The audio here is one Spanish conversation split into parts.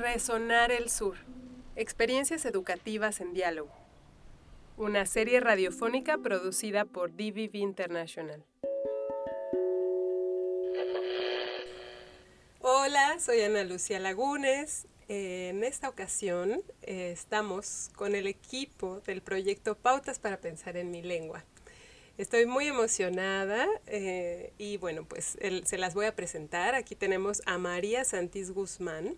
Resonar el Sur. Experiencias educativas en diálogo. Una serie radiofónica producida por DVB International. Hola, soy Ana Lucía Lagunes. En esta ocasión estamos con el equipo del proyecto Pautas para Pensar en mi Lengua. Estoy muy emocionada y bueno, pues se las voy a presentar. Aquí tenemos a María Santís Guzmán.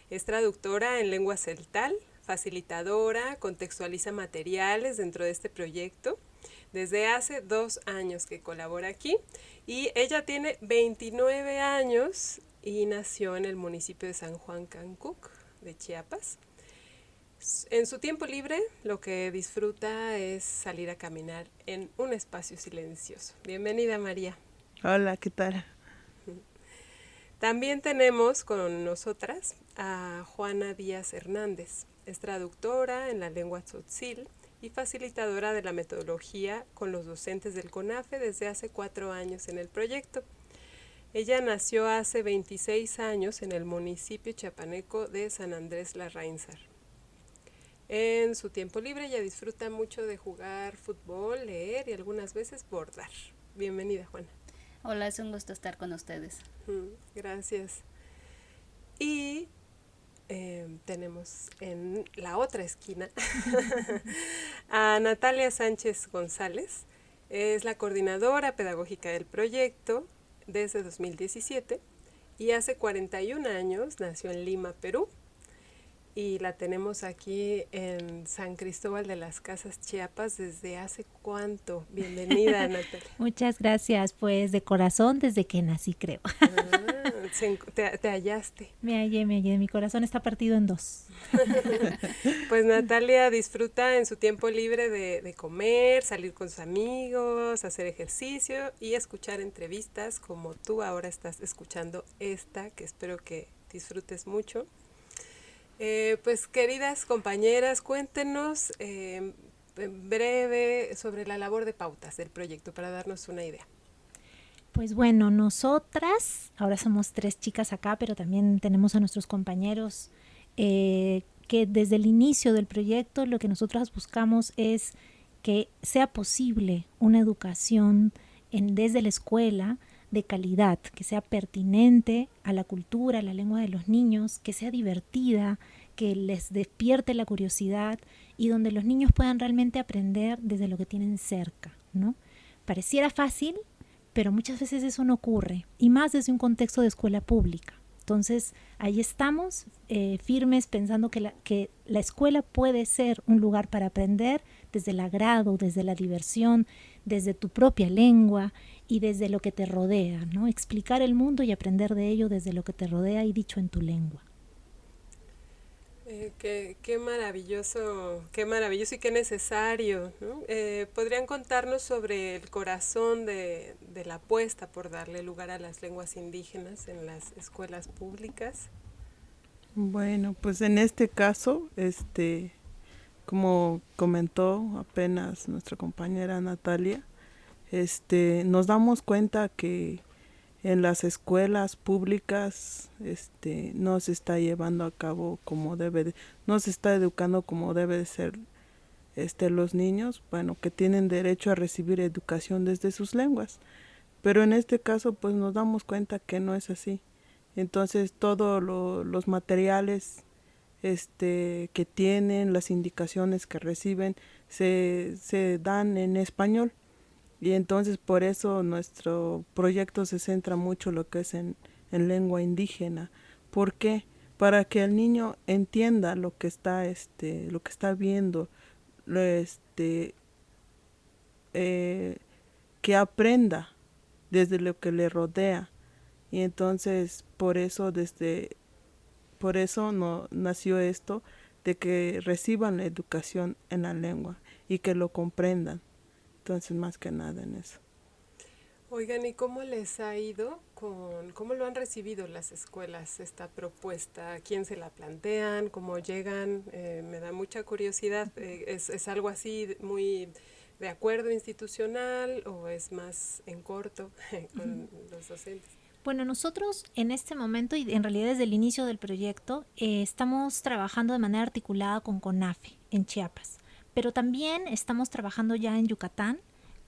Es traductora en lengua celtal, facilitadora, contextualiza materiales dentro de este proyecto. Desde hace 2 años que colabora aquí y ella tiene 29 años y nació en el municipio de San Juan Cancuc, de Chiapas. En su tiempo libre lo que disfruta es salir a caminar en un espacio silencioso. Bienvenida, María. Hola, ¿qué tal? También tenemos con nosotras a Juana Díaz Hernández. Es traductora en la lengua tzotzil y facilitadora de la metodología con los docentes del CONAFE desde hace 4 años en el proyecto. Ella nació hace 26 años en el municipio chiapaneco de San Andrés Larrainzar. En su tiempo libre ella disfruta mucho de jugar fútbol, leer y algunas veces bordar. Bienvenida, Juana. Hola, es un gusto estar con ustedes. Gracias. Y tenemos en la otra esquina a Natalia Sánchez González. Es la coordinadora pedagógica del proyecto desde 2017 y hace 41 años nació en Lima, Perú. Y la tenemos aquí en San Cristóbal de las Casas, Chiapas, ¿desde hace cuánto? Bienvenida, Natalia. Muchas gracias, pues de corazón desde que nací, creo. Te hallaste. Me hallé, mi corazón está partido en 2. Pues Natalia disfruta en su tiempo libre de comer, salir con sus amigos, hacer ejercicio y escuchar entrevistas como tú ahora estás escuchando esta, que espero que disfrutes mucho. Pues queridas compañeras, cuéntenos en breve sobre la labor de pautas del proyecto para darnos una idea. Pues bueno, nosotras, ahora somos 3 chicas acá, pero también tenemos a nuestros compañeros que desde el inicio del proyecto lo que nosotras buscamos es que sea posible una educación desde la escuela de calidad, que sea pertinente a la cultura, a la lengua de los niños, que sea divertida, que les despierte la curiosidad y donde los niños puedan realmente aprender desde lo que tienen cerca, ¿no? Pareciera fácil, pero muchas veces eso no ocurre, y más desde un contexto de escuela pública. Entonces, ahí estamos firmes pensando que la escuela puede ser un lugar para aprender desde el agrado, desde la diversión, desde tu propia lengua y desde lo que te rodea, ¿no? Explicar el mundo y aprender de ello desde lo que te rodea y dicho en tu lengua. Qué maravilloso y qué necesario, ¿no? ¿Podrían contarnos sobre el corazón de la apuesta por darle lugar a las lenguas indígenas en las escuelas públicas? Bueno, pues en este caso, como comentó apenas nuestra compañera Natalia, nos damos cuenta que en las escuelas públicas no se está llevando a cabo como no se está educando como debe de ser los niños, bueno, que tienen derecho a recibir educación desde sus lenguas. Pero en este caso pues nos damos cuenta que no es así. Entonces todos los materiales que tienen, las indicaciones que reciben, se dan en español. Y entonces por eso nuestro proyecto se centra mucho lo que es en lengua indígena. ¿Por qué? Para que el niño entienda lo que está viendo, que aprenda desde lo que le rodea. Y entonces por eso no nació esto de que reciban la educación en la lengua y que lo comprendan. Entonces, más que nada en eso. Oigan, ¿y cómo les ha ido cómo lo han recibido las escuelas esta propuesta? ¿A quién se la plantean? ¿Cómo llegan? Me da mucha curiosidad. ¿Es algo así muy de acuerdo institucional o es más en corto con los docentes? Bueno, nosotros en este momento y en realidad desde el inicio del proyecto estamos trabajando de manera articulada con CONAFE en Chiapas, pero también estamos trabajando ya en Yucatán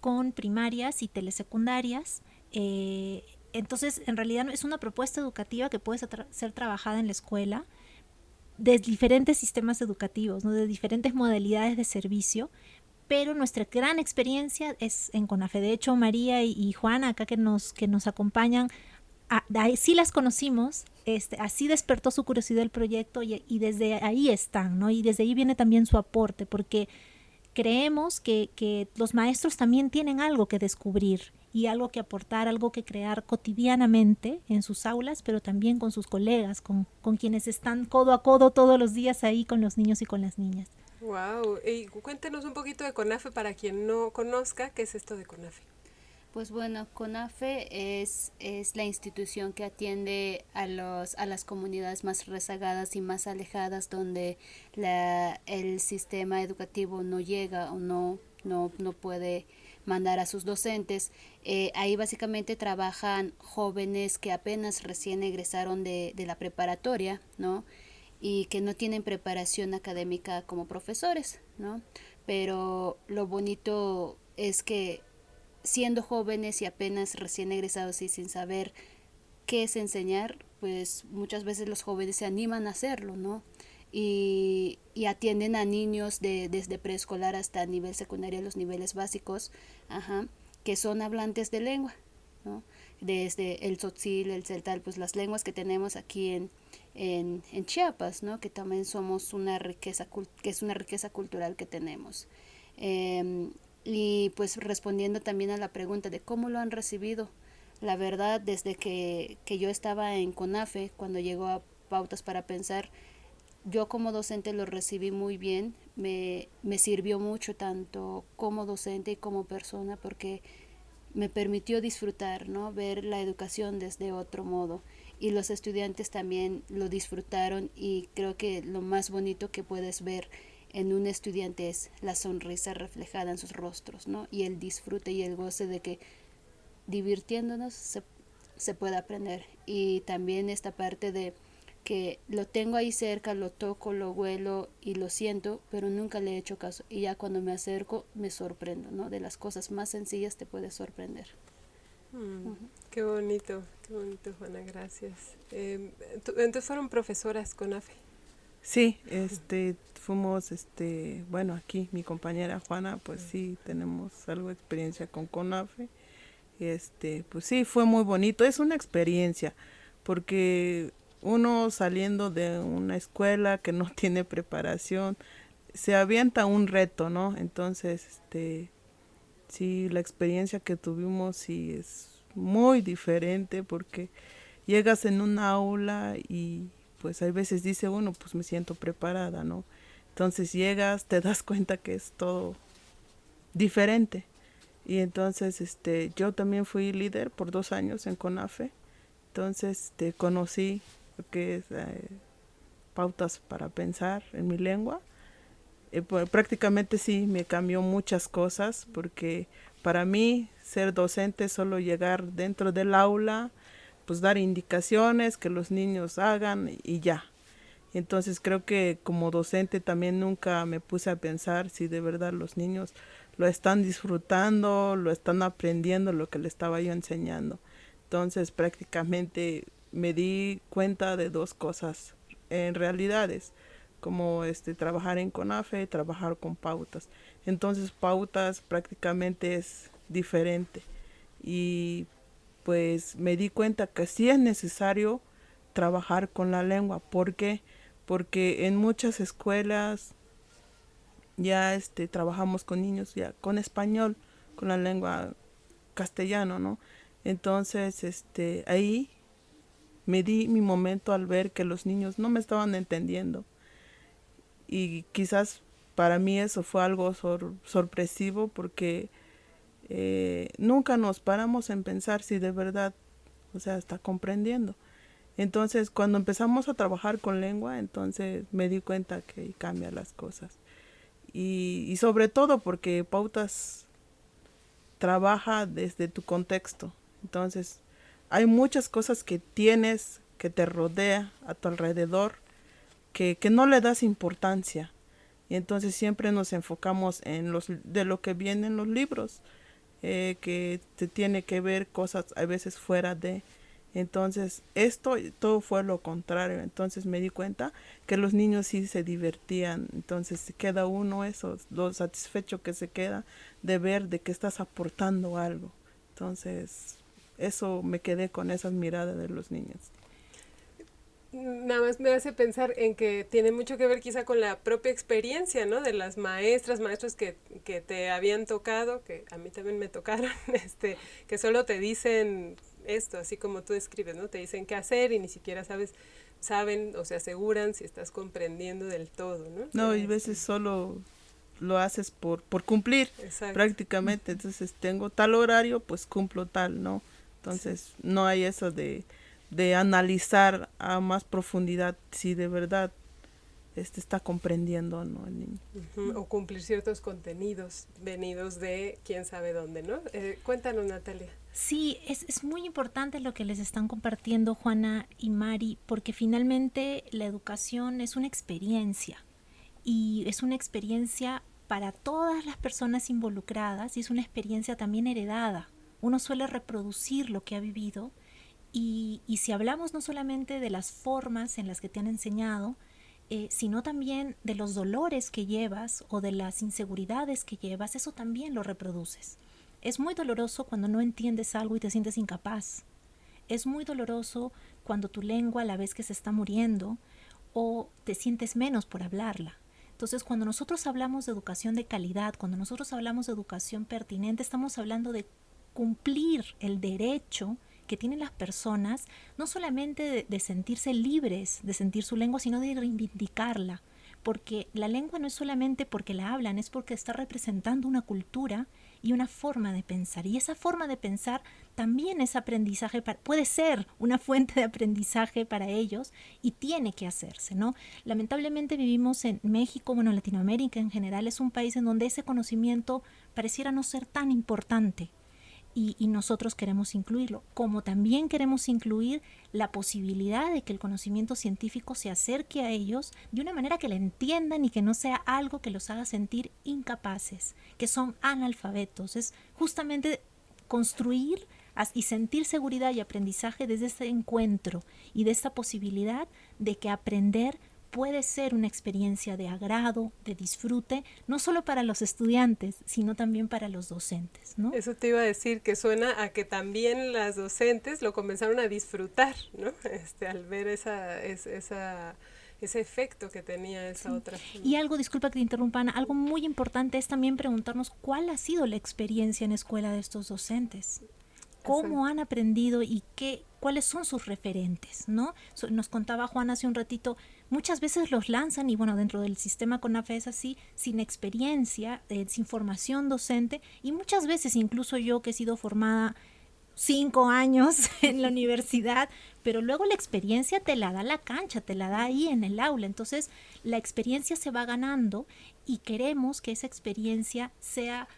con primarias y telesecundarias. Entonces, en realidad es una propuesta educativa que puede ser trabajada en la escuela de diferentes sistemas educativos, ¿no? De diferentes modalidades de servicio, pero nuestra gran experiencia es en CONAFE. De hecho, María y Juana, acá que nos acompañan, sí las conocimos, así despertó su curiosidad el proyecto y desde ahí están, ¿no? Y desde ahí viene también su aporte, porque creemos que los maestros también tienen algo que descubrir y algo que aportar, algo que crear cotidianamente en sus aulas, pero también con sus colegas, con quienes están codo a codo todos los días ahí con los niños y con las niñas. Wow, y cuéntenos un poquito de CONAFE para quien no conozca, ¿qué es esto de CONAFE? Pues bueno, CONAFE es la institución que atiende a las comunidades más rezagadas y más alejadas, donde el sistema educativo no llega o no puede mandar a sus docentes. Ahí básicamente trabajan jóvenes que apenas recién egresaron de la preparatoria, ¿no? Y que no tienen preparación académica como profesores, ¿no? Pero lo bonito es que siendo jóvenes y apenas recién egresados y sin saber qué es enseñar, pues muchas veces los jóvenes se animan a hacerlo, ¿no? Y atienden a niños desde preescolar hasta nivel secundario, los niveles básicos, que son hablantes de lengua, ¿no? Desde el tzotzil, el celtal, pues las lenguas que tenemos aquí en Chiapas, ¿no? Que también somos una riqueza, que es una riqueza cultural que tenemos. Y pues respondiendo también a la pregunta de cómo lo han recibido, la verdad desde que yo estaba en CONAFE, cuando llegó a Pautas para Pensar, yo como docente lo recibí muy bien, me sirvió mucho tanto como docente y como persona, porque me permitió disfrutar, ¿no? Ver la educación desde otro modo, y los estudiantes también lo disfrutaron, y creo que lo más bonito que puedes ver en un estudiante es la sonrisa reflejada en sus rostros, ¿no? Y el disfrute y el goce de que divirtiéndonos se puede aprender. Y también esta parte de que lo tengo ahí cerca, lo toco, lo huelo y lo siento, pero nunca le he hecho caso. Y ya cuando me acerco me sorprendo, ¿no? De las cosas más sencillas te puedes sorprender. Qué bonito, Juana, gracias. Entonces fueron profesoras CONAFE. Sí, fuimos, bueno, aquí mi compañera Juana, pues sí, tenemos algo de experiencia con CONAFE. Pues sí, fue muy bonito, es una experiencia, porque uno saliendo de una escuela que no tiene preparación, se avienta un reto, ¿no? Entonces, sí, la experiencia que tuvimos sí es muy diferente, porque llegas en un aula y pues hay veces dice uno, pues me siento preparada, ¿no? Entonces llegas, te das cuenta que es todo diferente. Y entonces yo también fui líder por 2 años en CONAFE. Entonces conocí lo que es pautas para pensar en mi lengua. Pues, prácticamente sí me cambió muchas cosas, porque para mí ser docente es solo llegar dentro del aula, pues dar indicaciones que los niños hagan y ya. Entonces creo que como docente también nunca me puse a pensar si de verdad los niños lo están disfrutando, lo están aprendiendo lo que le estaba yo enseñando. Entonces prácticamente me di cuenta de 2 cosas en realidades, como trabajar en CONAFE, trabajar con pautas. Entonces pautas prácticamente es diferente, y pues me di cuenta que sí es necesario trabajar con la lengua. ¿Por qué? Porque en muchas escuelas ya trabajamos con niños ya con español, con la lengua castellano, ¿no? Entonces ahí me di mi momento al ver que los niños no me estaban entendiendo, y quizás para mí eso fue algo sorpresivo, porque nunca nos paramos en pensar si de verdad, o sea, está comprendiendo. Entonces, cuando empezamos a trabajar con lengua, entonces me di cuenta que cambian las cosas. Y sobre todo porque Pautas trabaja desde tu contexto. Entonces, hay muchas cosas que tienes, que te rodea a tu alrededor, que no le das importancia. Y entonces siempre nos enfocamos de lo que viene en los libros, que te tiene que ver cosas a veces fuera de. Entonces esto todo fue lo contrario. Entonces me di cuenta que los niños sí se divertían. Entonces queda uno eso, lo satisfecho que se queda de ver de que estás aportando algo. Entonces eso me quedé con esas miradas de los niños. Nada más me hace pensar en que tiene mucho que ver quizá con la propia experiencia, ¿no? De las maestros que te habían tocado, que a mí también me tocaron, que solo te dicen esto, así como tú describes, ¿no? Te dicen qué hacer y ni siquiera saben o se aseguran si estás comprendiendo del todo, ¿no? No, y a veces solo lo haces por cumplir. Exacto. Prácticamente. Entonces tengo tal horario, pues cumplo tal, ¿no? Entonces Sí. no hay eso de analizar a más profundidad si de verdad está comprendiendo, ¿no? El niño. Uh-huh. O cumplir ciertos contenidos venidos de quién sabe dónde, ¿no? Cuéntanos, Natalia. Sí, es muy importante lo que les están compartiendo Juana y Mari, porque finalmente la educación es una experiencia y es una experiencia para todas las personas involucradas y es una experiencia también heredada. Uno suele reproducir lo que ha vivido y si hablamos no solamente de las formas en las que te han enseñado, sino también de los dolores que llevas o de las inseguridades que llevas, eso también lo reproduces. Es muy doloroso cuando no entiendes algo y te sientes incapaz. Es muy doloroso cuando tu lengua la ves que se está muriendo o te sientes menos por hablarla. Entonces, cuando nosotros hablamos de educación de calidad, cuando nosotros hablamos de educación pertinente, estamos hablando de cumplir el derecho que tienen las personas, no solamente de sentirse libres de sentir su lengua, sino de reivindicarla. Porque la lengua no es solamente porque la hablan, es porque está representando una cultura y una forma de pensar. Y esa forma de pensar también es aprendizaje, puede ser una fuente de aprendizaje para ellos y tiene que hacerse, ¿no? Lamentablemente vivimos en México, bueno, Latinoamérica en general, es un país en donde ese conocimiento pareciera no ser tan importante. Y nosotros queremos incluirlo, como también queremos incluir la posibilidad de que el conocimiento científico se acerque a ellos de una manera que le entiendan y que no sea algo que los haga sentir incapaces, que son analfabetos. Es justamente construir y sentir seguridad y aprendizaje desde este encuentro y de esta posibilidad de que aprender puede ser una experiencia de agrado, de disfrute, no solo para los estudiantes, sino también para los docentes, ¿no? Eso te iba a decir, que suena a que también las docentes lo comenzaron a disfrutar, ¿no? Al ver ese efecto que tenía esa otra. Y algo, disculpa que te interrumpa, Ana, algo muy importante es también preguntarnos cuál ha sido la experiencia en escuela de estos docentes. ¿Cómo han aprendido y cuáles son sus referentes, ¿no? Nos contaba Juan hace un ratito, muchas veces los lanzan y bueno, dentro del sistema CONAFE es así, sin experiencia, sin formación docente y muchas veces incluso yo que he sido formada 5 años en la universidad, pero luego la experiencia te la da la cancha, te la da ahí en el aula, entonces la experiencia se va ganando y queremos que esa experiencia sea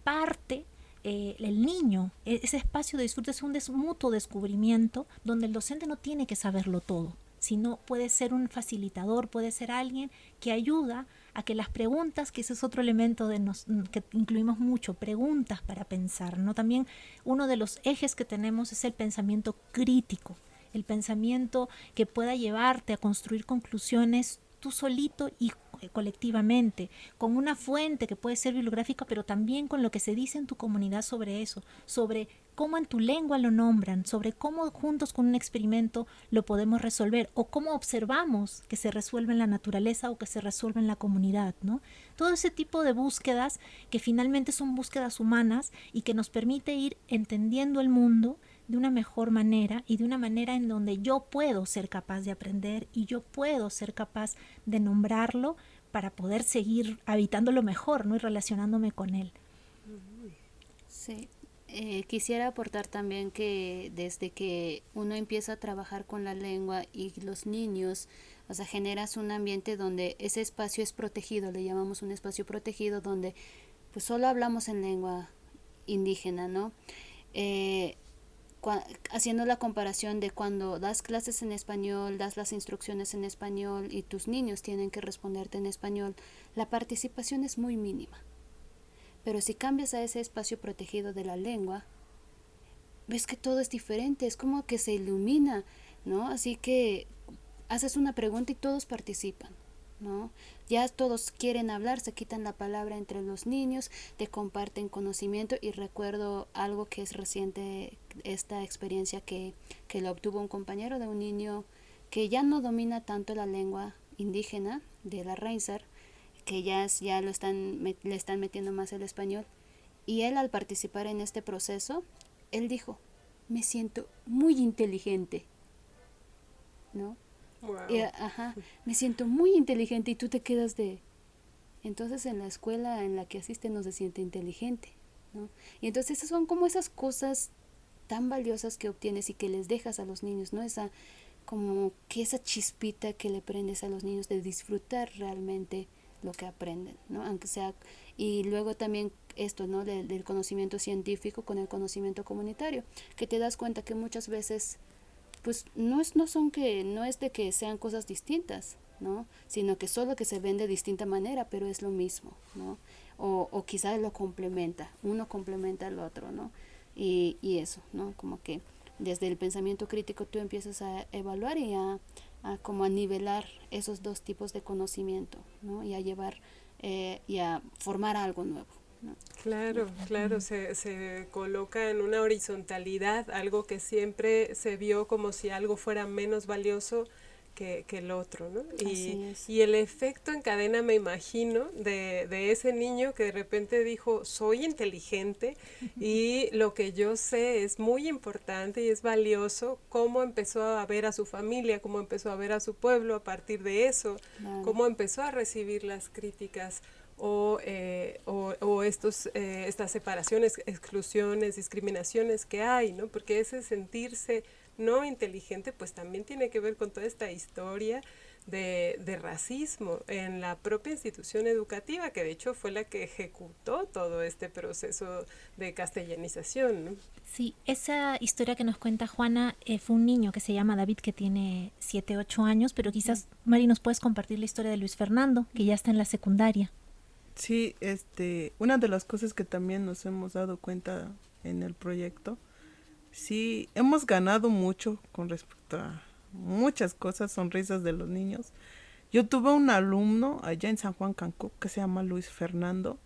parte el niño, ese espacio de disfrute es un mutuo descubrimiento donde el docente no tiene que saberlo todo, sino puede ser un facilitador, puede ser alguien que ayuda a que las preguntas, que ese es otro elemento que incluimos mucho, preguntas para pensar, ¿no? También uno de los ejes que tenemos es el pensamiento crítico, el pensamiento que pueda llevarte a construir conclusiones tú solito y colectivamente, con una fuente que puede ser bibliográfica, pero también con lo que se dice en tu comunidad sobre eso, sobre cómo en tu lengua lo nombran, sobre cómo juntos con un experimento lo podemos resolver o cómo observamos que se resuelve en la naturaleza o que se resuelve en la comunidad, ¿no? Todo ese tipo de búsquedas que finalmente son búsquedas humanas y que nos permite ir entendiendo el mundo de una mejor manera y de una manera en donde yo puedo ser capaz de aprender y yo puedo ser capaz de nombrarlo para poder seguir habitándolo mejor, ¿no? Y relacionándome con él. Sí, quisiera aportar también que desde que uno empieza a trabajar con la lengua y los niños, o sea, generas un ambiente donde ese espacio es protegido, le llamamos un espacio protegido donde pues solo hablamos en lengua indígena, ¿no? haciendo la comparación de cuando das clases en español, das las instrucciones en español y tus niños tienen que responderte en español, la participación es muy mínima. Pero si cambias a ese espacio protegido de la lengua, ves que todo es diferente, es como que se ilumina, ¿no? Así que haces una pregunta y todos participan, ¿no? Ya todos quieren hablar, se quitan la palabra entre los niños, te comparten conocimiento. Y recuerdo algo que es reciente, esta experiencia que lo obtuvo un compañero de un niño que ya no domina tanto la lengua indígena de la Reinsar, que ya le están metiendo más el español. Y él, al participar en este proceso, él dijo: me siento muy inteligente, ¿no? Wow. Me siento muy inteligente. Y tú te quedas de... Entonces en la escuela en la que asiste no se siente inteligente, ¿no? Y entonces esas son como esas cosas tan valiosas que obtienes y que les dejas a los niños, ¿no? Como que esa chispita que le prendes a los niños de disfrutar realmente lo que aprenden, ¿no? Aunque sea... Y luego también esto, ¿no? Del conocimiento científico con el conocimiento comunitario, que te das cuenta que muchas veces pues no es de que sean cosas distintas, ¿no? Sino que solo que se ven de distinta manera, pero es lo mismo, ¿no? O quizás lo complementa, uno complementa al otro, ¿no? Y eso, ¿no? Como que desde el pensamiento crítico tú empiezas a evaluar y a como a nivelar esos dos tipos de conocimiento, ¿no? Y a llevar y a formar algo nuevo, ¿no? Claro, claro, se coloca en una horizontalidad, algo que siempre se vio como si algo fuera menos valioso que el otro, ¿no? Y el efecto en cadena, me imagino, de ese niño que de repente dijo: soy inteligente y lo que yo sé es muy importante y es valioso. Cómo empezó a ver a su familia, cómo empezó a ver a su pueblo a partir de eso, Claro. cómo empezó a recibir las críticas o estas separaciones, exclusiones, discriminaciones que hay, ¿no? Porque ese sentirse no inteligente pues también tiene que ver con toda esta historia de racismo en la propia institución educativa, que de hecho fue la que ejecutó todo este proceso de castellanización, ¿no? Sí, esa historia que nos cuenta Juana fue un niño que se llama David, que tiene 7, 8 años, pero quizás, Mari, nos puedes compartir la historia de Luis Fernando, que ya está en la secundaria. Sí, una de las cosas que también nos hemos dado cuenta en el proyecto, sí, hemos ganado mucho con respecto a muchas cosas, sonrisas de los niños. Yo tuve un alumno allá en San Juan Cancún que se llama Luis Fernando.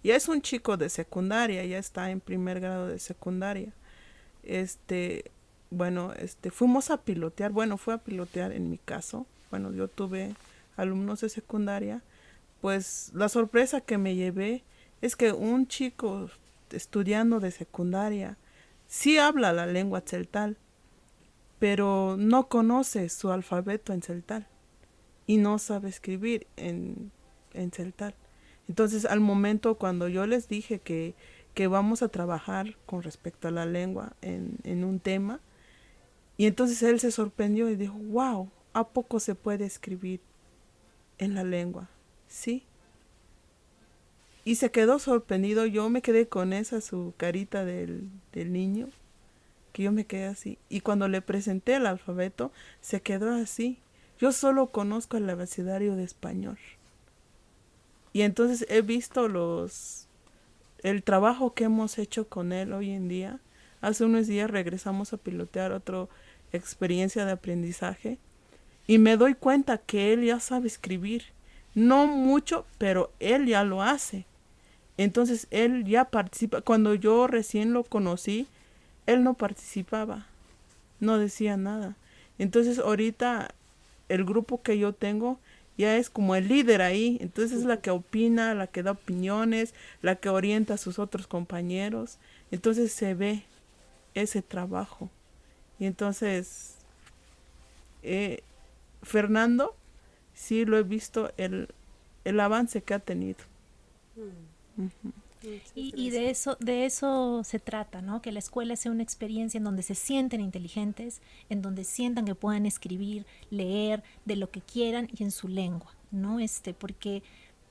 Ya es un chico de secundaria, ya está en primer grado de secundaria. Fuimos a pilotear, fue a pilotear en mi caso. Bueno, yo tuve alumnos de secundaria. Pues la sorpresa que me llevé es que un chico estudiando de secundaria sí habla la lengua tzeltal, pero no conoce su alfabeto en tzeltal y no sabe escribir en tzeltal. Entonces, al momento cuando yo les dije que vamos a trabajar con respecto a la lengua en un tema, y entonces él se sorprendió y dijo: wow, ¿a poco se puede escribir en la lengua? Sí. Y se quedó sorprendido. Yo me quedé con su carita del niño, que yo me quedé así. Y cuando le presenté el alfabeto, se quedó así. Yo solo conozco el abecedario de español. Y entonces he visto el trabajo que hemos hecho con él hoy en día. Hace unos días regresamos a pilotear otra experiencia de aprendizaje y me doy cuenta que él ya sabe escribir. No mucho, pero él ya lo hace. Entonces él ya participa. Cuando yo recién lo conocí, él no participaba, no decía nada. Entonces ahorita el grupo que yo tengo ya es como el líder ahí. Entonces es la que opina, la que da opiniones, la que orienta a sus otros compañeros. Entonces se ve ese trabajo. Y entonces Fernando, sí lo he visto el avance que ha tenido. Uh-huh. Y de eso se trata, ¿no? Que la escuela sea una experiencia en donde se sienten inteligentes, en donde sientan que puedan escribir, leer, de lo que quieran y en su lengua, ¿no? Porque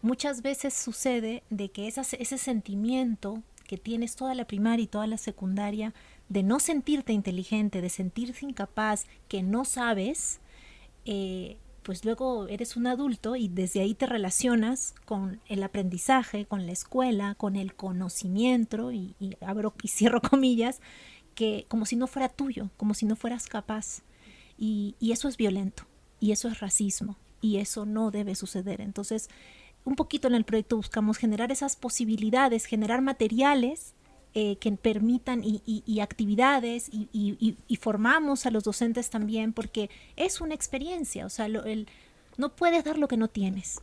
muchas veces sucede de que ese sentimiento que tienes toda la primaria y toda la secundaria de no sentirte inteligente, de sentirse incapaz, que no sabes, pues luego eres un adulto y desde ahí te relacionas con el aprendizaje, con la escuela, con el conocimiento, y abro y cierro comillas, que como si no fuera tuyo, como si no fueras capaz. Y eso es violento, y eso es racismo, y eso no debe suceder. Entonces, un poquito en el proyecto buscamos generar esas posibilidades, generar materiales que permitan y actividades y formamos a los docentes también, porque es una experiencia, o sea, no puedes dar lo que no tienes.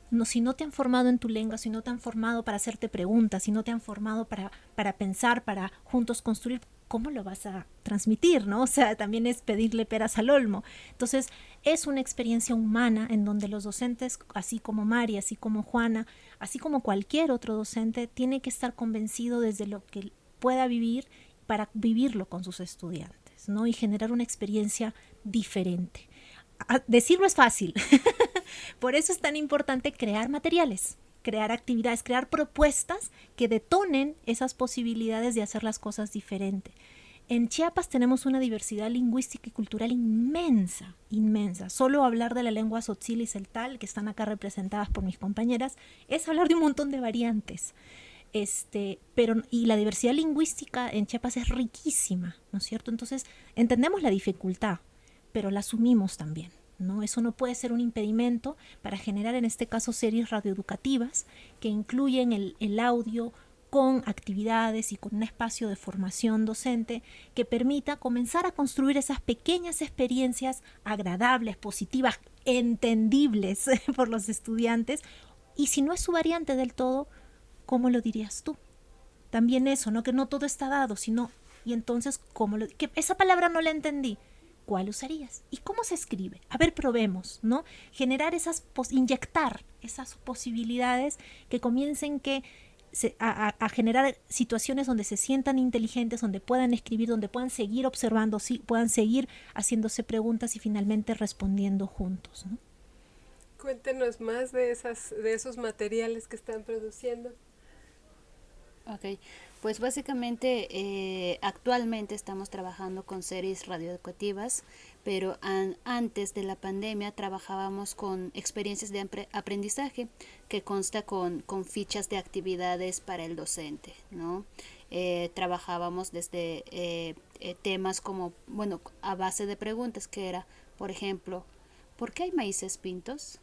No, si no te han formado en tu lengua, si no te han formado para hacerte preguntas, si no te han formado para pensar, para juntos construir, ¿cómo lo vas a transmitir, no? O sea, también es pedirle peras al olmo. Entonces, es una experiencia humana en donde los docentes, así como Mari, así como Juana, así como cualquier otro docente, tiene que estar convencido desde lo que pueda vivir para vivirlo con sus estudiantes, ¿no? Y generar una experiencia diferente. Decirlo es fácil. Por eso es tan importante crear materiales, crear actividades, crear propuestas que detonen esas posibilidades de hacer las cosas diferente. En Chiapas tenemos una diversidad lingüística y cultural inmensa, inmensa. Solo hablar de la lengua tzotzil y celtal, que están acá representadas por mis compañeras, es hablar de un montón de variantes. Y la diversidad lingüística en Chiapas es riquísima, ¿no es cierto? Entonces, entendemos la dificultad, pero la asumimos también, ¿no? Eso no puede ser un impedimento para generar, en este caso, series radioeducativas que incluyen el audio con actividades y con un espacio de formación docente que permita comenzar a construir esas pequeñas experiencias agradables, positivas, entendibles por los estudiantes. Y si no es su variante del todo, ¿cómo lo dirías tú? También eso, ¿no? Que no todo está dado, sino, y entonces, que esa palabra no la entendí. ¿Cuál usarías? ¿Y cómo se escribe? A ver, probemos, ¿no? Generar inyectar esas posibilidades que comiencen a generar situaciones donde se sientan inteligentes, donde puedan escribir, donde puedan seguir observando, puedan seguir haciéndose preguntas y finalmente respondiendo juntos, ¿no? Cuéntenos más de esos materiales que están produciendo. Ok, pues básicamente actualmente estamos trabajando con series radioeducativas, pero antes de la pandemia trabajábamos con experiencias de aprendizaje que consta con fichas de actividades para el docente, ¿no? Trabajábamos desde temas como, bueno, a base de preguntas que era, por ejemplo, ¿por qué hay maíces pintos?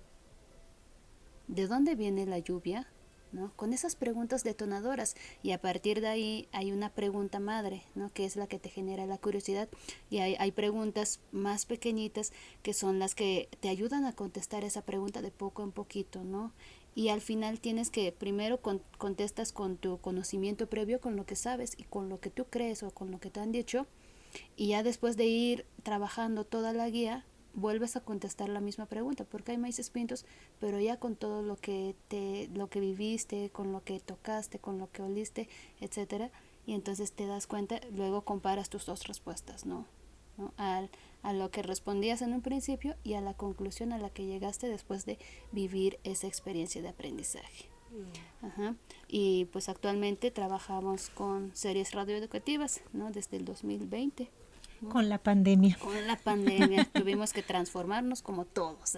¿De dónde viene la lluvia? ¿No? Con esas preguntas detonadoras, y a partir de ahí hay una pregunta madre, ¿no? Que es la que te genera la curiosidad, y hay preguntas más pequeñitas que son las que te ayudan a contestar esa pregunta de poco en poquito, ¿no? Y al final tienes que primero contestas con tu conocimiento previo, con lo que sabes y con lo que tú crees o con lo que te han dicho, y ya después de ir trabajando toda la guía vuelves a contestar la misma pregunta, porque hay maíces pintos, pero ya con todo lo que viviste, con lo que tocaste, con lo que oliste, etcétera, y entonces te das cuenta, luego comparas tus dos respuestas, ¿no? A lo que respondías en un principio y a la conclusión a la que llegaste después de vivir esa experiencia de aprendizaje. Ajá. Y pues actualmente trabajamos con series radioeducativas, ¿no? Desde el 2020. Con la pandemia. Con la pandemia tuvimos que transformarnos como todos.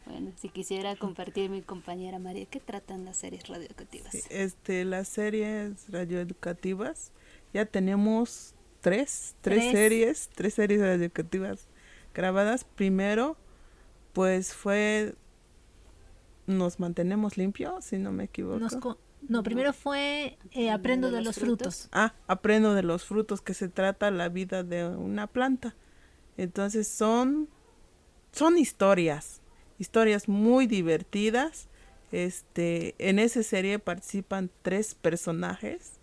Bueno, si quisiera compartir mi compañera María, ¿qué tratan las series radioeducativas? Sí, las series radioeducativas, ya tenemos tres series radioeducativas grabadas. Primero, pues fue Nos mantenemos limpios, si no me equivoco. Primero fue Aprendo de los frutos. Aprendo de los frutos, que se trata la vida de una planta. Entonces son historias muy divertidas. En esa serie participan 3 personajes.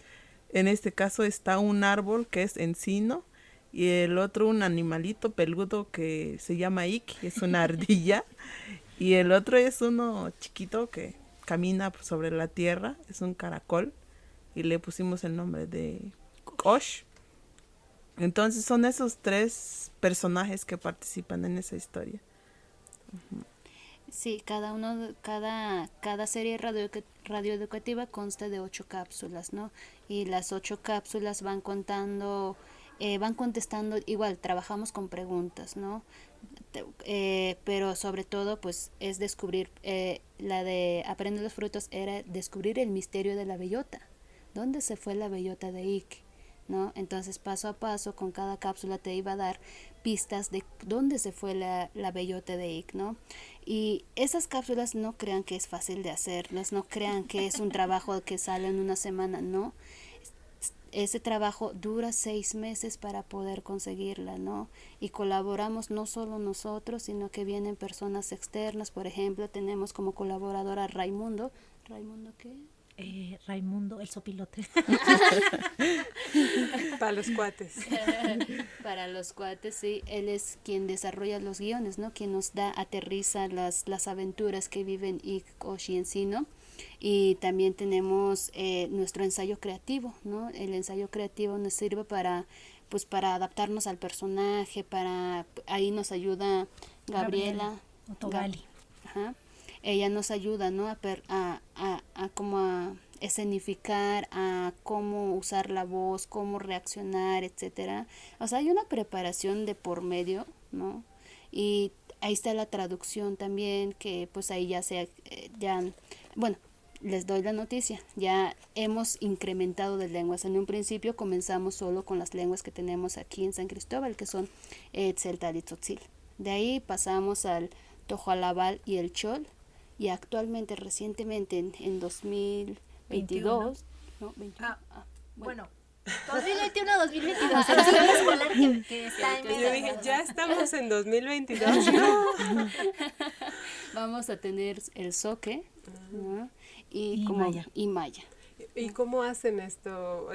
En este caso está un árbol que es encino y el otro un animalito peludo que se llama Ik, es una ardilla, y el otro es uno chiquito que camina sobre la tierra, es un caracol, y le pusimos el nombre de Kosh. Entonces son esos 3 personajes que participan en esa historia. Sí, cada serie radioeducativa consta de 8 cápsulas, ¿no? Y las 8 cápsulas van contestando, igual, trabajamos con preguntas, ¿no? Pero sobre todo, pues, es descubrir, la de Aprende los frutos era descubrir el misterio de la bellota. ¿Dónde se fue la bellota de Ick? ¿No? Entonces, paso a paso, con cada cápsula te iba a dar pistas de dónde se fue la bellota de Ick, ¿no? Y esas cápsulas no crean que es fácil de hacerlas, no crean que es un trabajo que sale en una semana, no. Ese trabajo dura 6 meses para poder conseguirla, ¿no? Y colaboramos no solo nosotros, sino que vienen personas externas. Por ejemplo, tenemos como colaboradora a Raimundo. ¿Raimundo qué? Raimundo, el sopilote. Para los cuates. Para los cuates, sí. Él es quien desarrolla los guiones, ¿no? Quien nos aterriza las aventuras que viven Ick, Oshi y Encino. Y también tenemos nuestro ensayo creativo, ¿no? El ensayo creativo nos sirve para adaptarnos al personaje, ahí nos ayuda Gabriela Otogali. Ajá. Ella nos ayuda, ¿no? a como a escenificar, a cómo usar la voz, cómo reaccionar, etcétera. O sea, hay una preparación de por medio, ¿no? Y ahí está la traducción también, que pues ahí bueno, les doy la noticia, ya hemos incrementado de lenguas. En un principio comenzamos solo con las lenguas que tenemos aquí en San Cristóbal, que son Tzeltal y Tzotzil. De ahí pasamos al Tojoalabal y el Chol, y actualmente, recientemente, en 2022, ¿no? 21, bueno. 2021-2022, el ciclo escolar que está en Yo dije, ya estamos en 2022, ¿no? Vamos a tener el Zoque, ¿no? y Maya. ¿Y cómo hacen esto?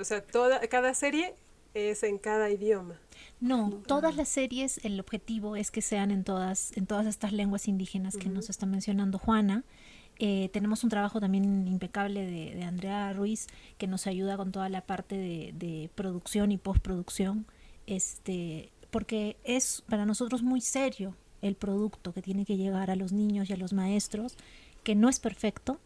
O sea, cada serie es en cada idioma. No, todas las series, el objetivo es que sean en todas estas lenguas indígenas que nos está mencionando Juana. Tenemos un trabajo también impecable de Andrea Ruiz, que nos ayuda con toda la parte de producción y postproducción, porque es para nosotros muy serio el producto que tiene que llegar a los niños y a los maestros, que no es perfecto,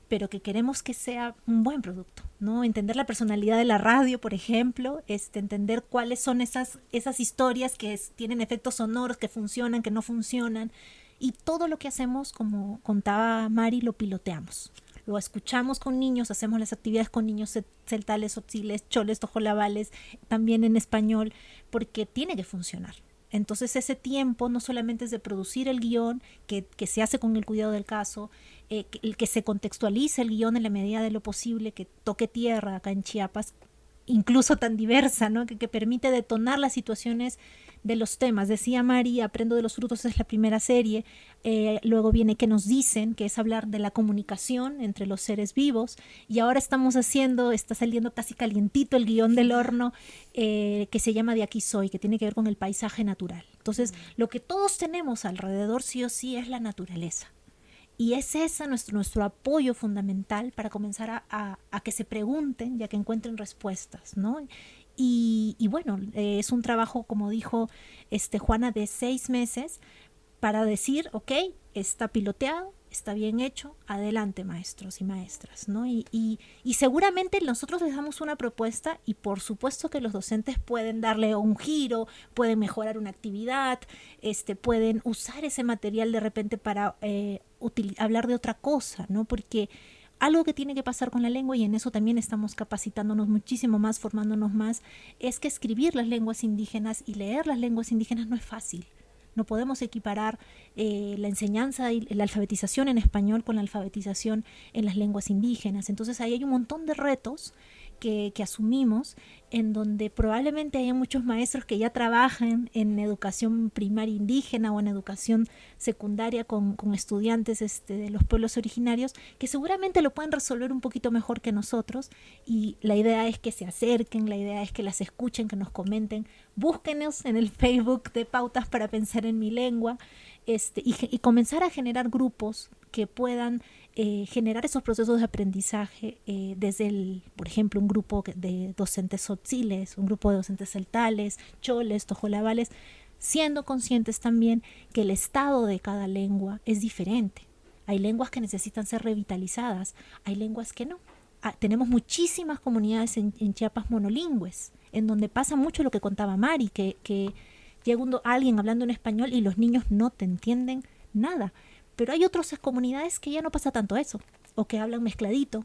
pero que queremos que sea un buen producto, ¿no? Entender la personalidad de la radio, por ejemplo, entender cuáles son esas historias que tienen efectos sonoros, que funcionan, que no funcionan, y todo lo que hacemos, como contaba Mari, lo piloteamos. Lo escuchamos con niños, hacemos las actividades con niños celtales, otziles, choles, tojolabales, también en español, porque tiene que funcionar. Entonces ese tiempo no solamente es de producir el guión, que se hace con el cuidado del caso, que se contextualice el guión en la medida de lo posible, que toque tierra acá en Chiapas, incluso tan diversa, ¿no? que permite detonar las situaciones de los temas. Decía Mari, Aprendo de los frutos es la primera serie, luego viene ¿Qué nos dicen?, que es hablar de la comunicación entre los seres vivos, y ahora está saliendo casi calientito el guión del horno, que se llama De aquí soy, que tiene que ver con el paisaje natural. Entonces, lo que todos tenemos alrededor sí o sí es la naturaleza. Y es ese nuestro apoyo fundamental para comenzar a que se pregunten y a que encuentren respuestas, ¿no? Y bueno, es un trabajo, como dijo Juana, de 6 meses para decir, ok, está piloteado, está bien hecho, adelante maestros y maestras, ¿no? Y seguramente nosotros les damos una propuesta y por supuesto que los docentes pueden darle un giro, pueden mejorar una actividad, pueden usar ese material de repente para hablar de otra cosa, ¿no? Porque algo que tiene que pasar con la lengua, y en eso también estamos capacitándonos muchísimo más, formándonos más, es que escribir las lenguas indígenas y leer las lenguas indígenas no es fácil. No podemos equiparar la enseñanza y la alfabetización en español con la alfabetización en las lenguas indígenas. Entonces ahí hay un montón de retos que asumimos, en donde probablemente haya muchos maestros que ya trabajan en educación primaria indígena o en educación secundaria con estudiantes de los pueblos originarios, que seguramente lo pueden resolver un poquito mejor que nosotros, y la idea es que se acerquen, la idea es que las escuchen, que nos comenten, búsquenos en el Facebook de Pautas para Pensar en Mi Lengua, y comenzar a generar grupos que puedan generar esos procesos de aprendizaje desde por ejemplo, un grupo de docentes tzotziles, un grupo de docentes celtales, choles, tojolabales, siendo conscientes también que el estado de cada lengua es diferente. Hay lenguas que necesitan ser revitalizadas, hay lenguas que no. Tenemos muchísimas comunidades en Chiapas monolingües, en donde pasa mucho lo que contaba Mari, que llega alguien hablando en español y los niños no te entienden nada. Pero hay otras comunidades que ya no pasa tanto eso, o que hablan mezcladito,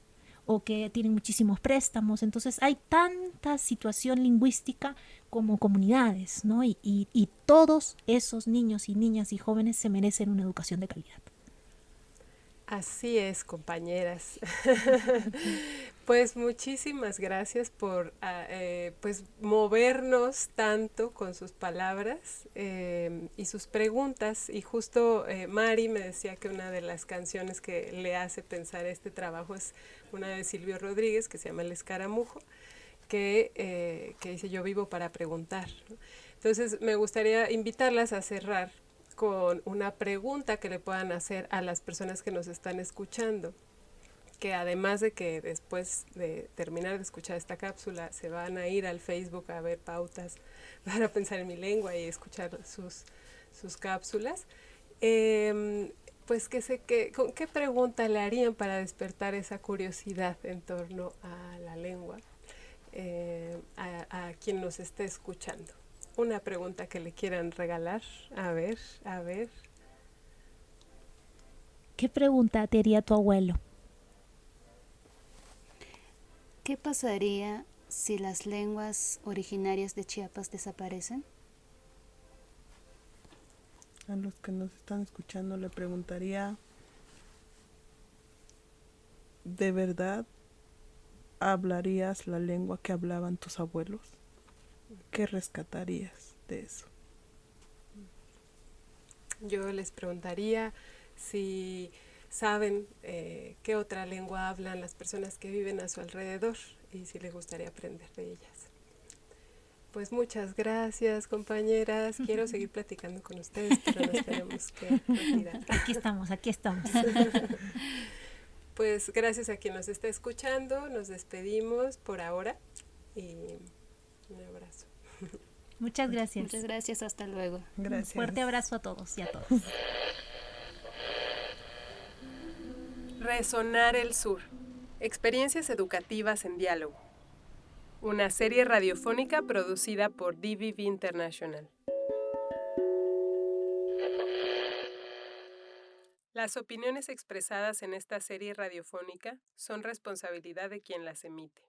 o que tienen muchísimos préstamos. Entonces hay tanta situación lingüística como comunidades, ¿no? Y todos esos niños y niñas y jóvenes se merecen una educación de calidad. Así es, compañeras. Pues muchísimas gracias por pues movernos tanto con sus palabras y sus preguntas. Y justo Mari me decía que una de las canciones que le hace pensar este trabajo es una de Silvio Rodríguez que se llama El Escaramujo, que dice yo vivo para preguntar, ¿no? Entonces me gustaría invitarlas a cerrar con una pregunta que le puedan hacer a las personas que nos están escuchando, que además de que después de terminar de escuchar esta cápsula se van a ir al Facebook a ver pautas para pensar en mi lengua y escuchar sus cápsulas, pues ¿con qué pregunta le harían para despertar esa curiosidad en torno a la lengua a quien nos esté escuchando? Una pregunta que le quieran regalar. A ver. ¿Qué pregunta te haría tu abuelo? ¿Qué pasaría si las lenguas originarias de Chiapas desaparecen? A los que nos están escuchando le preguntaría, ¿de verdad hablarías la lengua que hablaban tus abuelos? ¿Qué rescatarías de eso? Yo les preguntaría si saben qué otra lengua hablan las personas que viven a su alrededor y si les gustaría aprender de ellas. Pues muchas gracias, compañeras. Quiero seguir platicando con ustedes, pero nos tenemos que retirar. Aquí estamos. Pues gracias a quien nos está escuchando. Nos despedimos por ahora y un abrazo. Muchas gracias. Muchas gracias, hasta luego. Gracias. Un fuerte abrazo a todos y a todas. Resonar el Sur. Experiencias educativas en diálogo. Una serie radiofónica producida por DVB International. Las opiniones expresadas en esta serie radiofónica son responsabilidad de quien las emite.